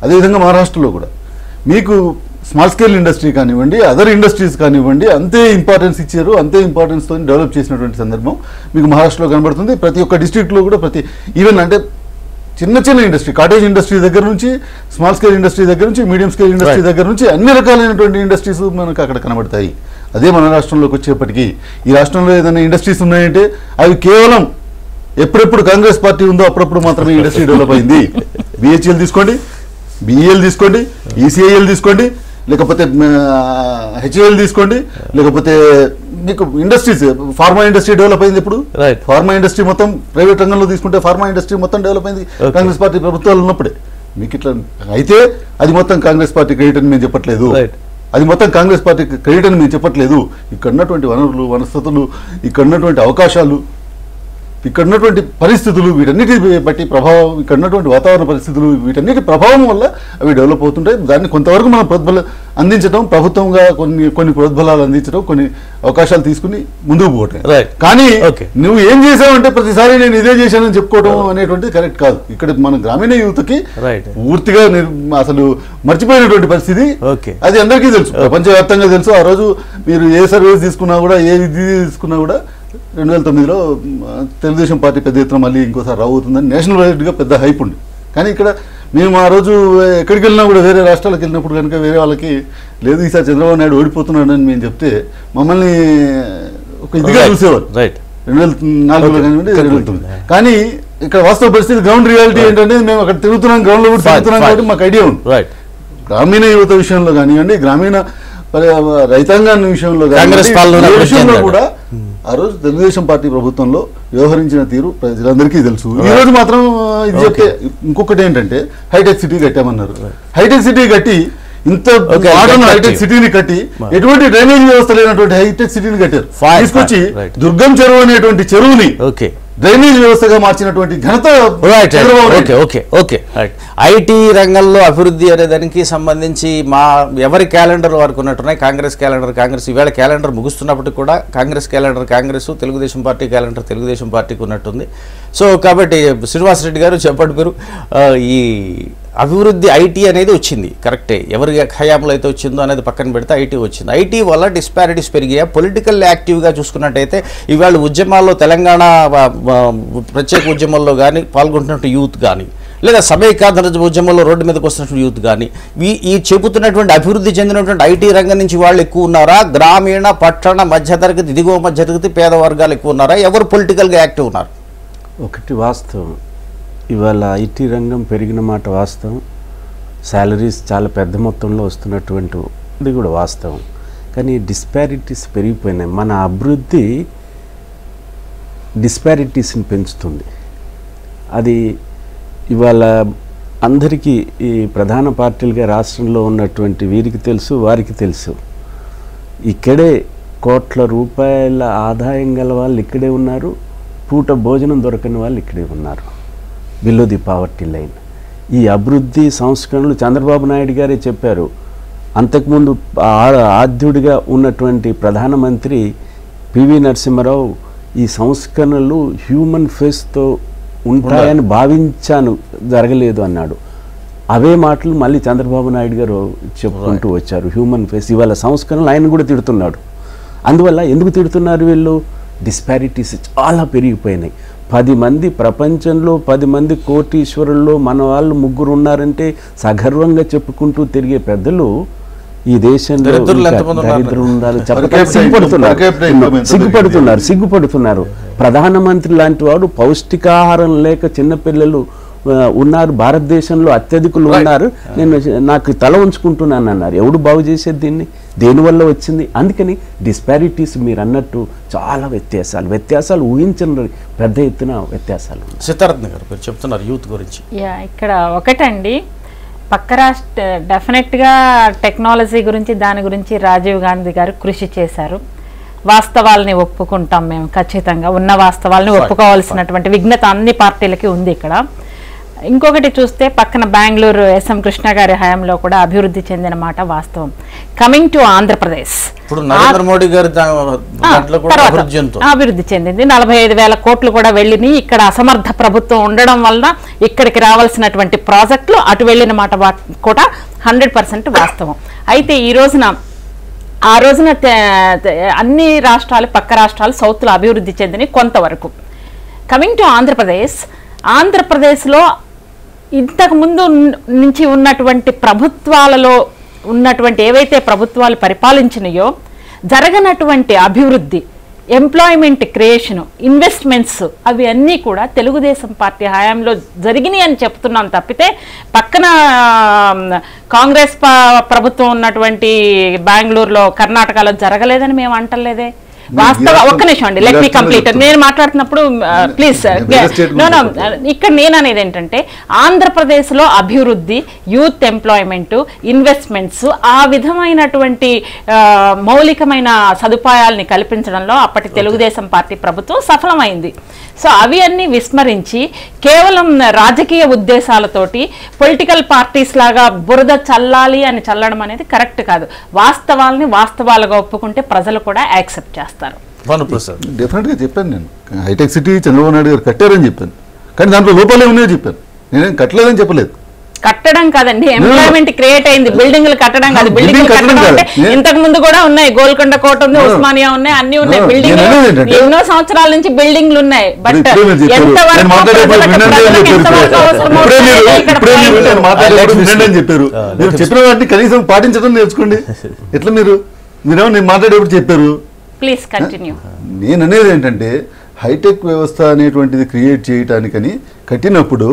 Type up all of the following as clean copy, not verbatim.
అదేవిధంగా మహారాష్ట్రలో కూడా మీకు స్మాల్ స్కేల్ ఇండస్ట్రీ కానివ్వండి, అదర్ ఇండస్ట్రీస్ కానివ్వండి, అంతే ఇంపార్టెన్స్ ఇచ్చారు, అంతే ఇంపార్టెన్స్తో డెవలప్ చేసినటువంటి సందర్భం మీకు మహారాష్ట్రలో కనబడుతుంది. ప్రతి ఒక్క డిస్ట్రిక్ట్లో కూడా ఈవెన్ అంటే చిన్న చిన్న ఇండస్ట్రీ, కాటేజ్ ఇండస్ట్రీ దగ్గర నుంచి, స్మాల్ స్కేల్ ఇండస్ట్రీ దగ్గర నుంచి, మీడియం స్కేల్ ఇండస్ట్రీ దగ్గర నుంచి అన్ని రకాలైనటువంటి ఇండస్ట్రీస్ మనకు అక్కడ కనబడతాయి. అదే మన రాష్ట్రంలోకి వచ్చేప్పటికీ ఈ రాష్ట్రంలో ఏదైనా ఇండస్ట్రీస్ ఉన్నాయంటే అవి కేవలం ఎప్పుడెప్పుడు కాంగ్రెస్ పార్టీ ఉందో అప్పుడప్పుడు మాత్రమే ఇండస్ట్రీ డెవలప్ అయింది. బిహెచ్ఎల్ తీసుకోండి, బిఈఎల్ తీసుకోండి, ఈసీఐఎల్ తీసుకోండి, లేకపోతే హెచ్ఏఎల్ తీసుకోండి, లేకపోతే మీకు ఇండస్ట్రీస్, ఫార్మా ఇండస్ట్రీ డెవలప్ అయింది. ఇప్పుడు ఫార్మా ఇండస్ట్రీ మొత్తం ప్రైవేట్ రంగంలో తీసుకుంటే ఫార్మా ఇండస్ట్రీ మొత్తం డెవలప్ అయింది కాంగ్రెస్ పార్టీ ప్రభుత్వాలు ఉన్నప్పుడే. మీకు ఇట్లా అయితే అది మొత్తం కాంగ్రెస్ పార్టీ క్రెడిట్ అని మేము చెప్పట్లేదు, అది మొత్తం కాంగ్రెస్ పార్టీ క్రెడిట్ అని మేము చెప్పట్లేదు. ఇక్కడ ఉన్నటువంటి వనరులు, వనస్థతులు, ఇక్కడ ఉన్నటువంటి అవకాశాలు, ఇక్కడ ఉన్నటువంటి పరిస్థితులు, వీటన్నిటి బట్టి ప్రభావం, ఇక్కడ ఉన్నటువంటి వాతావరణ పరిస్థితులు, వీటన్నిటి ప్రభావం వల్ల అవి డెవలప్ అవుతుంటాయి. దాన్ని కొంతవరకు మనం ప్రోద్బలం అందించడం, ప్రభుత్వంగా కొన్ని ప్రోద్బలాలు అందించడం, కొన్ని అవకాశాలు తీసుకుని ముందుకు పోవటం. కానీ నువ్వు ఏం చేసావంటే ప్రతిసారి నేను ఇదే చేశానని చెప్పుకోవడం అనేటువంటిది కరెక్ట్ కాదు. ఇక్కడ మన గ్రామీణ యువతకి పూర్తిగా అసలు మర్చిపోయినటువంటి పరిస్థితి, అది అందరికీ తెలుసు, ప్రపంచవ్యాప్తంగా తెలుసు. ఆ రోజు మీరు ఏ సర్వీస్ తీసుకున్నా కూడా, ఏ విద్య తీసుకున్నా కూడా 2009లో తెలుగుదేశం పార్టీ పెద్ద ఎత్తున మళ్ళీ ఇంకోసారి రాబోతుందని నేషనల్ వైడ్గా పెద్ద హైప్ ఉంది. కానీ ఇక్కడ మేము ఆ రోజు ఎక్కడికి వెళ్ళినా కూడా, వేరే రాష్ట్రాలకు వెళ్ళినప్పుడు కనుక వేరే వాళ్ళకి లేదు ఈసారి చంద్రబాబు నాయుడు ఓడిపోతున్నాడని మేము చెప్తే మమ్మల్ని ఒక ఇదిగా చూసేవారు 2004లో కానివ్వండి 2009. కానీ ఇక్కడ వాస్తవ పరిస్థితి, గ్రౌండ్ రియాలిటీ ఏంటంటే మేము అక్కడ తిరుగుతున్నాం, గ్రౌండ్లో కూడా తిరుగుతున్నాం కాబట్టి మాకు ఐడియా ఉంది. గ్రామీణ యువత విషయంలో కానివ్వండి, గ్రామీణ రైతాంగాన్ని విషయంలో విషయంలో కూడా ఆ రోజు తెలుగుదేశం పార్టీ ప్రభుత్వంలో వ్యవహరించిన తీరు ప్రజలందరికీ తెలుసు. ఈ రోజు మాత్రం ఇది చెప్తే ఇంకొకటి ఏంటంటే హైటెక్ సిటీ కట్టామన్నారు. హైటెక్ సిటీ కట్టి, ఇంత మోడర్న్ హైటెక్ సిటీని కట్టి, ఎటువంటి డ్రైనేజ్ వ్యవస్థ లేనటువంటి హైటెక్ సిటీని కట్టారు. తీసుకొచ్చి దుర్గం చెరువు అనేటువంటి చెరువుని డ్రైనేజ్ వ్యవస్థగా మార్చినటువంటి ఘనత. ఐటీ రంగంలో అభివృద్ధి అనే దానికి సంబంధించి ఎవరి క్యాలెండర్ వారికి ఉన్నట్టున్నాయి. కాంగ్రెస్ క్యాలెండర్ కాంగ్రెస్, ఈవేళ క్యాలెండర్ ముగుస్తున్నప్పటికీ కూడా Congress calendar Congress, Telugu Desam party calendar Telugu Desam పార్టీకి ఉన్నట్టుంది. సో కాబట్టి శ్రీనివాసరెడ్డి గారు చెప్పండి, మీరు ఈ అభివృద్ధి ఐటీ అనేది వచ్చింది కరెక్టే, ఎవరి హయాంలో అయితే వచ్చిందో అనేది పక్కన పెడితే ఐటీ వచ్చింది. ఐటీ వల్ల డిస్పారిటీస్ పెరిగాయి. పొలిటికల్ యాక్టివ్గా చూసుకున్నట్టయితే ఇవాళ ఉద్యమాల్లో, తెలంగాణ ప్రత్యేక ఉద్యమంలో కానీ పాల్గొంటున్నట్టు యూత్ కానీ, లేదా సమైక్యాంధ్ర ఉద్యమంలో రోడ్డు మీదకి వస్తున్నటువంటి యూత్ కానీ, ఈ చెబుతున్నటువంటి అభివృద్ధి చెందినటువంటి ఐటీ రంగం నుంచి వాళ్ళు ఎక్కువ ఉన్నారా? గ్రామీణ, పట్టణ, మధ్యతరగతి, దిగువ మధ్యతరగతి, పేద వర్గాలు ఎక్కువ ఉన్నారా? ఎవరు పొలిటికల్గా యాక్టివ్ ఉన్నారు? ఒకటి వాస్తవం, ఇవాళ ఐటీ రంగం పెరిగిన మాట వాస్తవం, శాలరీస్ చాలా పెద్ద మొత్తంలో వస్తున్నటువంటిది కూడా వాస్తవం. కానీ డిస్పారిటీస్ పెరిగిపోయినాయి. మన అభివృద్ధి డిస్పారిటీస్ని పెంచుతుంది. అది ఇవాళ అందరికీ, ఈ ప్రధాన పార్టీలుగా రాష్ట్రంలో ఉన్నటువంటి వీరికి తెలుసు, వారికి తెలుసు. ఇక్కడే కోట్ల రూపాయల ఆదాయం గల వాళ్ళు ఇక్కడే ఉన్నారు, పూట భోజనం దొరకని వాళ్ళు ఇక్కడే ఉన్నారు, బిలో ది పావర్టీ లైన్. ఈ అభివృద్ధి సంస్కరణలు చంద్రబాబు నాయుడు గారే చెప్పారు. అంతకుముందు ఆద్యుడిగా ఉన్నటువంటి ప్రధానమంత్రి పివి నరసింహారావు ఈ సంస్కరణలు హ్యూమన్ ఫేస్తో ఉంటాయని భావించాను, జరగలేదు అన్నాడు. అవే మాటలు మళ్ళీ చంద్రబాబు నాయుడు గారు చెప్పుకుంటూ వచ్చారు, హ్యూమన్ ఫేస్. ఇవాళ సంస్కరణలు ఆయన కూడా తిడుతున్నాడు. అందువల్ల ఎందుకు తిడుతున్నారు వీళ్ళు? డిస్పారిటీస్ చాలా పెరిగిపోయినాయి. 10 మంది ప్రపంచంలో 10 మంది కోటీశ్వరుల్లో మన వాళ్ళు 3 ఉన్నారంటే సగర్వంగా చెప్పుకుంటూ తిరిగే పెద్దలు ఈ దేశంలో దరిద్రం ఉండాలి సిగ్గుపడుతున్నారు. ప్రధానమంత్రి లాంటి వాడు పౌష్టికాహారం లేక చిన్నపిల్లలు ఉన్నారు, భారతదేశంలో అత్యధికులు ఉన్నారు, నాకు తల ఉంచుకుంటున్నాను అన్నారు. ఎవడు బాగు చేసేది దీన్ని? దేనివల్ల వచ్చింది? అందుకని డిస్పారిటీస్ మీరు అన్నట్టు చాలా వ్యత్యాసాలు ఊహించని పెద్ద ఎత్తున వ్యత్యాసాలు. సితారత్న గారు మీరు చెప్తున్నారు యూత్ గురించి. ఇక్కడ ఒకటండి, పక్క రాష్ట్ర డెఫినెట్గా టెక్నాలజీ గురించి దాని గురించి రాజీవ్ గాంధీ గారు కృషి చేశారు. వాస్తవాలని ఒప్పుకుంటాం మేము, ఖచ్చితంగా ఉన్న వాస్తవాలని ఒప్పుకోవాల్సినటువంటి విఘ్నత అన్ని పార్టీలకి ఉంది. ఇక్కడ ఇంకొకటి చూస్తే పక్కన బెంగళూరు ఎస్ఎం కృష్ణ గారి హయాంలో కూడా అభివృద్ధి చెందిన మాట వాస్తవం. కమింగ్ టు ఆంధ్రప్రదేశ్, ఇప్పుడు నరేంద్ర మోడీ గారి దాంట్లో కూడా అభివృద్ధి చెందింది. 45,000 కోట్లు కూడా వెళ్ళినాయి. ఇక్కడ అసమర్థ ప్రభుత్వం ఉండడం వలన ఇక్కడికి రావాల్సినటువంటి ప్రాజెక్టులు అటు వెళ్ళిన మాట కూడా 100% వాస్తవం. అయితే ఆ రోజున అన్ని రాష్ట్రాలు, పక్క రాష్ట్రాలు సౌత్లో అభివృద్ధి చెందినవి కొంతవరకు. కమింగ్ టు ఆంధ్రప్రదేశ్లో ఇంతకు ముందు నుంచి ఉన్నటువంటి ప్రభుత్వాలలో ఉన్నటువంటి ఏవైతే ప్రభుత్వాలు పరిపాలించినాయో జరగనటువంటి అభివృద్ధి, ఎంప్లాయ్మెంట్ క్రియేషన్, ఇన్వెస్ట్మెంట్స్ అవి అన్నీ కూడా తెలుగుదేశం పార్టీ హయాంలో జరిగినాయి అని చెప్తున్నాం తప్పితే పక్కన కాంగ్రెస్ ప్రభుత్వం ఉన్నటువంటి బెంగళూరులో, కర్ణాటకలో జరగలేదని మేము అంటలేదే. వాస్తవ ఒక్క నిమిషం అండి, లెట్ మీ కంప్లీట్. నేను మాట్లాడుతున్నప్పుడు ప్లీజ్ ఇక్కడ నేను అనేది ఏంటంటే ఆంధ్రప్రదేశ్లో అభివృద్ధి, యూత్ ఎంప్లాయ్మెంట్, ఇన్వెస్ట్మెంట్స్, ఆ విధమైనటువంటి మౌలికమైన సదుపాయాలని కల్పించడంలో అప్పటి తెలుగుదేశం పార్టీ ప్రభుత్వం సఫలమైంది. సో అవి అన్ని విస్మరించి కేవలం రాజకీయ ఉద్దేశాలతోటి పొలిటికల్ పార్టీస్ లాగా బురద చల్లాలి అని చల్లడం అనేది కరెక్ట్ కాదు. వాస్తవాలని వాస్తవాలుగా ఒప్పుకుంటే ప్రజలు కూడా యాక్సెప్ట్ చేస్తారు. డెఫినెట్గా చెప్పాను నేను, హైటెక్ సిటీ చంద్రబాబు నాయుడు గారు కట్టారని చెప్పాను, కానీ దాంట్లో లోపాలే ఉన్నాయో చెప్పాను. నేనేం కట్టలేదని చెప్పలేదు. కట్టడం కాదండి, ఎంప్లాయ్మెంట్ క్రియేట్ అయింది. బిల్డింగ్లు కట్టడం కాదు, బిల్డింగ్ కట్టడం అంటే ఇంతకు ముందు కూడా ఉన్నాయి. గోల్కొండ కోట ఉంది, ఉస్మానియా ఉన్నాయి, అన్ని ఉన్నాయి. బిల్డింగ్ ఎన్నో సంవత్సరాల నుంచి బిల్డింగ్లు ఉన్నాయి. బట్ చెప్పారు, చెప్పిన వాటిని కనీసం పాటించడం నేర్చుకోండి. ఎట్లా మీరేమో నేను మాట్లాడేప్పుడు చెప్పారు. Please continue. నేను అనేది ఏంటంటే హైటెక్ వ్యవస్థ అనేటువంటిది క్రియేట్ చేయటానికని కట్టినప్పుడు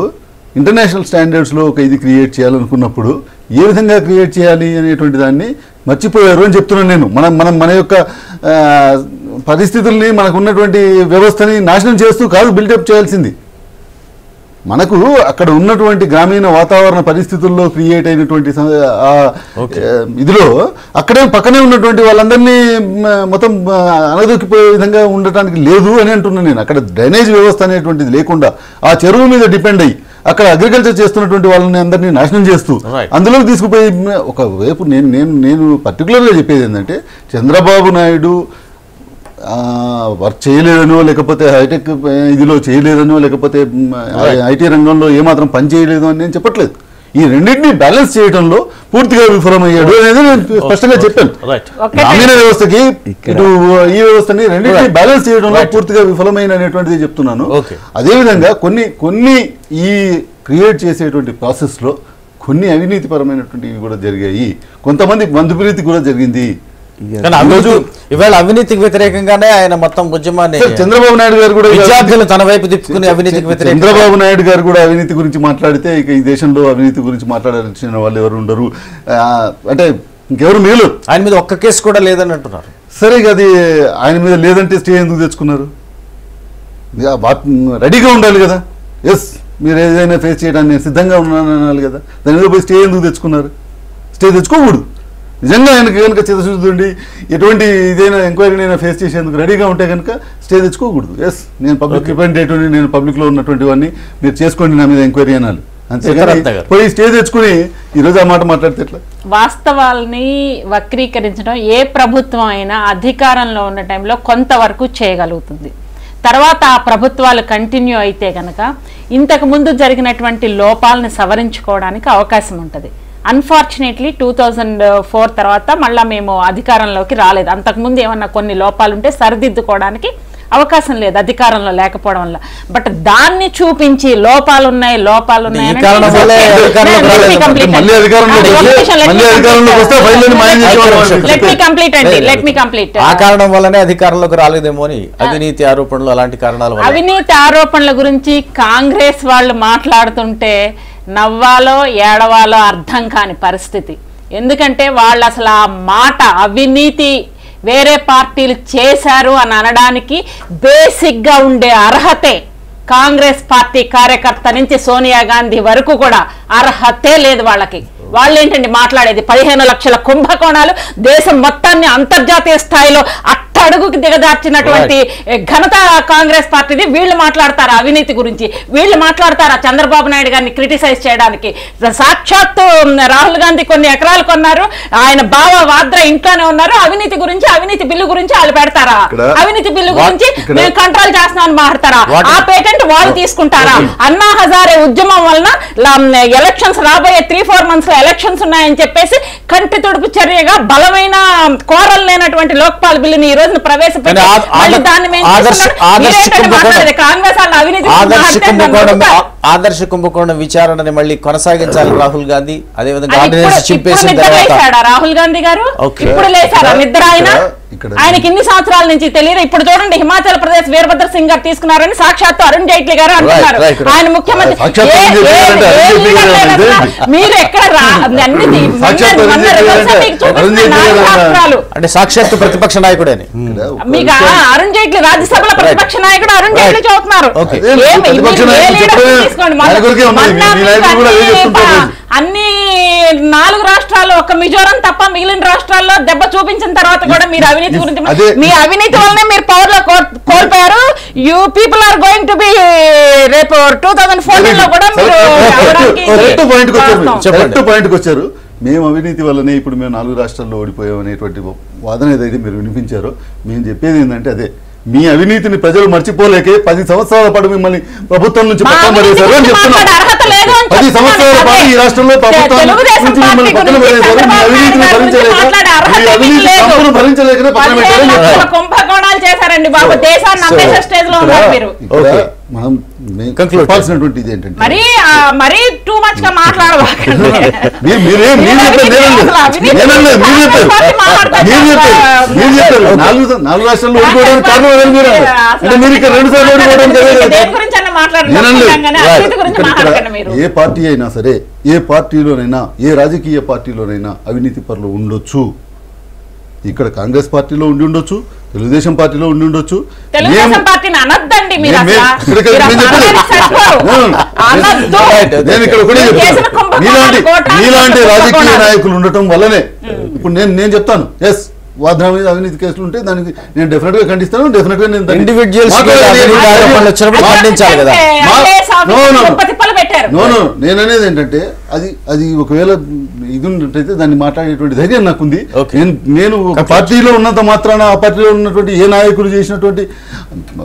ఇంటర్నేషనల్ స్టాండర్డ్స్లో ఒక ఇది క్రియేట్ చేయాలనుకున్నప్పుడు ఏ విధంగా క్రియేట్ చేయాలి అనేటువంటి దాన్ని మర్చిపోయారు అని చెప్తున్నాను నేను. మన యొక్క పరిస్థితుల్ని, మనకు ఉన్నటువంటి వ్యవస్థని నాశనం చేస్తూ కాదు బిల్డప్ చేయాల్సింది. మనకు అక్కడ ఉన్నటువంటి గ్రామీణ వాతావరణ పరిస్థితుల్లో క్రియేట్ అయినటువంటి ఇదిలో అక్కడే పక్కనే ఉన్నటువంటి వాళ్ళందరినీ మొత్తం అనదొక్కిపోయే విధంగా ఉండటానికి లేదు అని అంటున్నాను నేను. అక్కడ డ్రైనేజ్ వ్యవస్థ అనేటువంటిది లేకుండా ఆ చెరువు మీద డిపెండ్ అయ్యి అక్కడ అగ్రికల్చర్ చేస్తున్నటువంటి వాళ్ళని అందరినీ నాశనం చేస్తూ అందులోకి తీసుకుపోయి ఒకవైపు నేను పర్టికులర్గా చెప్పేది ఏంటంటే చంద్రబాబు నాయుడు వర్క్ చేయలేదనో, లేకపోతే హైటెక్ ఇదిలో చేయలేదనో, లేకపోతే ఐటీ రంగంలో ఏమాత్రం పని చేయలేదు అని నేను చెప్పట్లేదు. ఈ రెండింటినీ బ్యాలెన్స్ చేయడంలో పూర్తిగా విఫలమయ్యాడు అనేది నేను స్పష్టంగా చెప్పాను. గ్రామీణ వ్యవస్థకి ఇటు ఈ వ్యవస్థని రెండింటినీ బ్యాలెన్స్ చేయడంలో పూర్తిగా విఫలమైన అనేటువంటిది చెప్తున్నాను. అదేవిధంగా కొన్ని ఈ క్రియేట్ చేసేటువంటి ప్రాసెస్లో కొన్ని అవినీతిపరమైనటువంటివి కూడా జరిగాయి. కొంతమంది మందుప్రీతి కూడా జరిగింది. ఇవాళ అవినీతికి వ్యతిరేకంగానే ఆయన మొత్తం ఉద్యమాన్ని చంద్రబాబు నాయుడు గారు కూడా విద్యార్థులు తన వైపు తిప్పుకుని అవినీతికి వ్యతిరేకంగా చంద్రబాబు నాయుడు గారు కూడా అవినీతి గురించి మాట్లాడితే ఇక ఈ దేశంలో అవినీతి గురించి మాట్లాడాల్సిన వాళ్ళు ఎవరు ఉండరు, అంటే ఇంకెవరు మేలు. ఆయన మీద ఒక్క కేసు కూడా లేదని అంటున్నారు. సరే, అది ఆయన మీద లేదంటే స్టే ఎందుకు తెచ్చుకున్నారు? రెడీగా ఉండాలి కదా. ఎస్, మీరు ఏదైనా ఫేస్ చేయడానికి నేను సిద్ధంగా ఉన్నాను అనాలి కదా. దాని మీద పోయి స్టే ఎందుకు తెచ్చుకున్నారు? స్టే తెచ్చుకోకూడదు. నిజంగా ఆయనకి కనుక చిత్తశుద్ధి ఎటువంటి ఇదైనా ఎంక్వైరీనైనా ఫేస్ చేసేందుకు రెడీగా ఉంటే కనుక స్టే తెచ్చుకోకూడదు. ఎస్, నేను పబ్లిక్ రిప్రజెంటేటివ్ని, నేను పబ్లిక్లో ఉన్నటువంటి వాడిని, మీరు చేసుకోండి నా మీద ఎంక్వైరీ అనాలి. అంతేగాని పోయి స్టే తెచ్చుకుని ఈరోజు ఆ మాట మాట్లాడితే ఎట్లా? వాస్తవాల్ని వక్రీకరించడం ఏ ప్రభుత్వం అయినా అధికారంలో ఉన్న టైంలో కొంతవరకు చేయగలుగుతుంది. తర్వాత ఆ ప్రభుత్వాలు కంటిన్యూ అయితే కనుక ఇంతకు ముందు జరిగినటువంటి లోపాలను సవరించుకోవడానికి అవకాశం ఉంటుంది. అన్ఫార్చునేట్లీ 2004 తర్వాత మళ్ళీ మేము అధికారంలోకి రాలేదు. అంతకుముందు ఏమన్నా కొన్ని లోపాలు ఉంటే సరిదిద్దుకోవడానికి అవకాశం లేదు అధికారంలో లేకపోవడం వల్ల. బట్ దాన్ని చూపించి లోపాలున్నాయి ఆ కారణం వల్లనే అధికారంలోకి రాలేదేమో అని అవినీతి ఆరోపణలు, అలాంటి కారణాలు. అవినీతి ఆరోపణల గురించి కాంగ్రెస్ వాళ్ళు మాట్లాడుతుంటే నవ్వాలో ఏడవాలో అర్థం కాని పరిస్థితి. ఎందుకంటే వాళ్ళు అసలు ఆ మాట అవినీతి వేరే పార్టీలు చేశారు అని అనడానికి బేసిక్గా ఉండే అర్హతే కాంగ్రెస్ పార్టీ కార్యకర్త నుంచి సోనియా గాంధీ వరకు కూడా అర్హతే లేదు వాళ్ళకి. వాళ్ళు ఏంటండి మాట్లాడేది? 15 లక్షల కుంభకోణాలు దేశం మొత్తాన్ని అంతర్జాతీయ స్థాయిలో అట్ట అడుగుకి దిగజార్చినటువంటి ఘనత కాంగ్రెస్ పార్టీది. వీళ్ళు మాట్లాడతారా అవినీతి గురించి? వీళ్ళు మాట్లాడతారా చంద్రబాబు నాయుడు గారిని క్రిటిసైజ్ చేయడానికి? సాక్షాత్తు రాహుల్ గాంధీ కొన్ని ఎకరాలు కొన్నారు, ఆయన బావ వాద్రా ఇంట్లోనే ఉన్నారు. అవినీతి గురించి, అవినీతి బిల్లు గురించి వాళ్ళు పెడతారా? అవినీతి బిల్లు గురించి మేము కంట్రోల్ చేస్తున్నామని మాట్లాడతారా? ఆ పేటెంట్ వాళ్ళు తీసుకుంటారా? అన్నా హజారే ఉద్యమం వలన ఎలక్షన్స్ రాబోయే 3-4 months లో ఎలక్షన్స్ ఉన్నాయని చెప్పేసి కంటి తుడుపు చర్యగా బలమైన కోరలు లేనటువంటి లోక్పాల్ బిల్లుని ఈ రోజున ప్రవేశపెట్టి కాంగ్రెస్ వాళ్ళు అవినీతి ఆదర్శ కుంభకోణం విచారణని మళ్ళీ కొనసాగించాలి రాహుల్ గాంధీ. అదేవిధంగా రాహుల్ గాంధీ గారు ఇప్పుడు లేచారా నిద్ర? ఆయనకి ఇన్ని సంవత్సరాల నుంచి తెలియదు. ఇప్పుడు చూడండి, హిమాచల్ ప్రదేశ్ వీరభద్ర సింగ్ గారు తీసుకున్నారని సాక్షాత్తు అరుణ్ జైట్లీ గారు అంటున్నారు. ఆయన ముఖ్యమంత్రి. మీరు ఎక్కడ అంటే సాక్షాత్తు ప్రతిపక్ష నాయకుడని మీకు అరుణ్ జైట్లీ రాజ్యసభలో ప్రతిపక్ష నాయకుడు అరుణ్ జైట్లీ చదువుతున్నారు. అన్ని 4 రాష్ట్రాల్లో ఒక మిజోరం తప్ప మిగిలిన రాష్ట్రాల్లో దెబ్బ చూపించిన తర్వాత కూడా మీరు అవినీతి గురించి, మీ అవినీతి వల్లనే మీరు పవర్ లో కోల్పోయారు. You people are going to be రేపు 2014 లో కూడా మీరు పాయింట్కి వచ్చారు. మేము అవినీతి వల్లనే ఇప్పుడు మేము 4 రాష్ట్రాల్లో ఓడిపోయాం అనేటువంటి వాదన ఏదైతే మీరు వినిపించారో, మేము చెప్పేది ఏంటంటే అదే, మీ అవినీతిని ప్రజలు మర్చిపోలేకే 10 సంవత్సరాల పాటు మిమ్మల్ని ప్రభుత్వం నుంచి పక్కన పడేశారు అని చెప్తున్నారు. 10 సంవత్సరాల పాటు ఈ రాష్ట్రంలో ప్రభుత్వం నుంచి మిమ్మల్ని పక్కన పడేశారు. మీ అవినీతిని భరించలేకనే పక్కన పెట్టారని కుంభకోణాలు చేశారండి బాబు. దేశాన్ని నమ్మేసే స్టేజ్ లో ఉన్నారు మీరు. మనం చెప్పాల్సినటువంటి ఇది ఏంటంటే మరీ టూ మచ్ గా మాట్లాడబాకండి. మీరు చెప్పారు 4 రాష్ట్రాల్లో ఓడిపోవడానికి కారణం ఏదని మీరు అంటే మీరు ఇక్కడ 2 సార్లు ఓడిపోవడం ఏ పార్టీ అయినా సరే, ఏ పార్టీలోనైనా, ఏ రాజకీయ పార్టీలోనైనా అవినీతి పరులు ఉండొచ్చు. ఇక్కడ కాంగ్రెస్ పార్టీలో ఉండి ఉండొచ్చు, తెలుగుదేశం పార్టీలో ఉండి ఉండొచ్చు. తెలుగుదేశం పార్టీని అనొద్దండి మీరు. నేను ఇక్కడ ఒకటే చెప్తాను, మీలాంటి రాజకీయ నాయకులు ఉండటం వల్లనే ఇప్పుడు నేను చెప్తాను, ఎస్ వాద్రా మీద అవినీతి కేసులు ఉంటే దానికి నేను డెఫినెట్ గా ఖండిస్తాను. డెఫినెట్ గా నేను నేననేది ఏంటంటే అది ఒకవేళ ఇది ఉన్నట్టయితే దాన్ని మాట్లాడేటువంటి ధైర్యం నాకుంది. నేను ఒక పార్టీలో ఉన్నంత మాత్రాన ఆ పార్టీలో ఉన్నటువంటి ఏ నాయకుడు చేసినటువంటి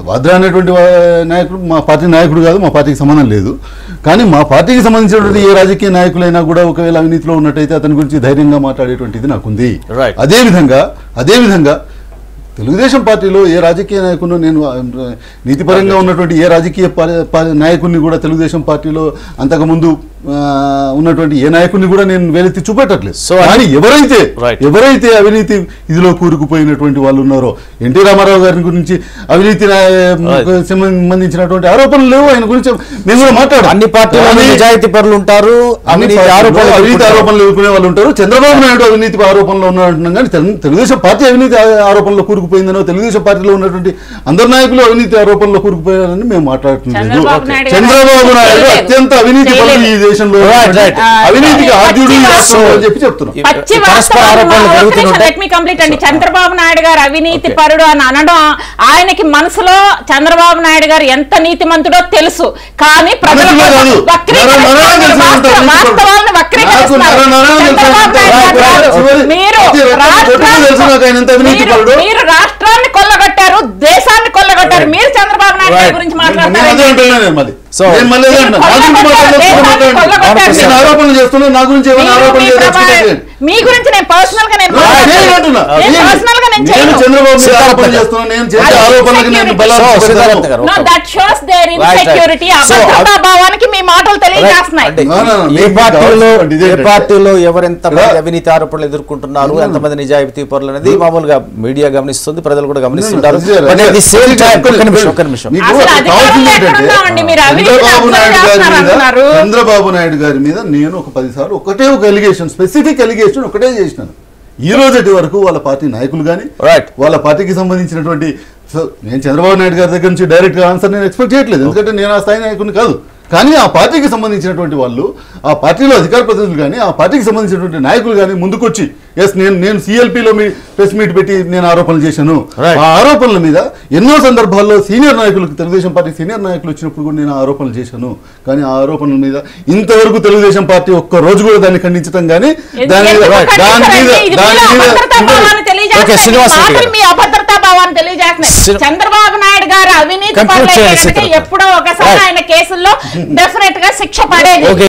వాద్రా అనేటువంటి నాయకుడు మా పార్టీ నాయకుడు కాదు, మా పార్టీకి సంబంధం లేదు. కానీ మా పార్టీకి సంబంధించినటువంటి ఏ రాజకీయ నాయకులైనా కూడా ఒకవేళ అవినీతిలో ఉన్నట్టయితే అతని గురించి ధైర్యంగా మాట్లాడేటువంటిది నాకుంది. అదేవిధంగా తెలుగుదేశం పార్టీలో ఏ రాజకీయ నాయకుడు, నేను నీతిపరంగా ఉన్నటువంటి ఏ రాజకీయ నాయకుడిని కూడా తెలుగుదేశం పార్టీలో అంతకుముందు ఉన్నటువంటి ఏ నాయకుడిని కూడా నేను వేలెత్తి చూపెట్టట్లేదు. కానీ ఎవరైతే అవినీతి ఇదిలో కూరుకుపోయినటువంటి వాళ్ళు ఉన్నారో, ఎన్టీ రామారావు గారి గురించి అవినీతి సంబంధించినటువంటి ఆరోపణలు లేవు. ఆయన గురించి మేము కూడా మాట్లాడాం. అన్ని పార్టీలు నిజాయితీ పరులు ఉంటారు, అవినీతి ఆరోపణలు ఎదుర్కొనే వాళ్ళు ఉంటారు. చంద్రబాబు నాయుడు అవినీతి ఆరోపణలో ఉన్నారంటున్నాం. కానీ తెలుగుదేశం పార్టీ అవినీతి ఆరోపణలో కూరుకుపోయిందనో, తెలుగుదేశం పార్టీలో ఉన్నటువంటి అందరు నాయకులు అవినీతి ఆరోపణలో కూరుకుపోయారని మేము మాట్లాడుతున్నాం. చంద్రబాబు నాయుడు అత్యంత అవినీతి పరులు ఈ దేశంలో, అవినీతికి ఆద్యుడు అని చెప్పి చెప్తున్నాం. చంద్రబాబు నాయుడు గారు అవినీతి పరుడు అని అనడం, ఆయనకి మనసులో చంద్రబాబు నాయుడు గారు ఎంత నీతిమంతుడో తెలుసు. కానీ ప్రజలు వాస్తవాలను వక్రీకరిస్తున్నారు. మీరు రాష్ట్రాన్ని కొల్లగొట్టారు, దేశాన్ని కొల్లగొట్టారు. మీరు చంద్రబాబు నాయుడు గారి గురించి మాట్లాడతారు. మీ గురించి నేను పర్సనల్ గా భావానికి మీ మాటలు తెలియజేస్తున్నాయి. ఏ పార్టీలో ఎవరెంత అవినీతి ఆరోపణలు ఎదుర్కొంటున్నారు, ఎంతమంది నిజాయితీ పరులు అనేది మామూలుగా మీడియా గమనిస్తుంది, ప్రజలు కూడా గమనిస్తుంటారు. చంద్రబాబు నాయుడు గారి మీద నేను ఒక 10 సార్లు ఒకటే ఒక ఎలిగేషన్, స్పెసిఫిక్ ఎలిగేషన్ ఒకటే చేసినాను. ఈ రోజటి వరకు వాళ్ళ పార్టీ నాయకులు కానీ, వాళ్ళ పార్టీకి సంబంధించినటువంటి, నేను చంద్రబాబు నాయుడు గారి దగ్గర నుంచి డైరెక్ట్ గా ఆన్సర్ నేను ఎక్స్పెక్ట్ చేయట్లేదు, ఎందుకంటే నేను ఆ స్థాయి నాయకుని కాదు. కానీ ఆ పార్టీకి సంబంధించినటువంటి వాళ్ళు, ఆ పార్టీలో అధికార ప్రతినిధులు కానీ, ఆ పార్టీకి సంబంధించినటువంటి నాయకులు కానీ ముందుకొచ్చి ఎస్ నేను సిఎల్పిలో ప్రెస్ మీట్ పెట్టి నేను ఆరోపణలు చేశాను, ఆ ఆరోపణల మీద ఎన్నో సందర్భాల్లో సీనియర్ నాయకులకు, తెలుగుదేశం పార్టీ సీనియర్ నాయకులు వచ్చినప్పుడు కూడా నేను ఆరోపణలు చేశాను, కానీ ఆ ఆరోపణల మీద ఇంతవరకు తెలుగుదేశం పార్టీ ఒక్క రోజు కూడా దాన్ని ఖండించడం కానీ దాని మీద చంద్రబాబు నాయుడు గారు అవినీతి ఎప్పుడో ఒకసారి ఆయన కేసుల్లో డెఫినెట్ గా శిక్ష పడేది.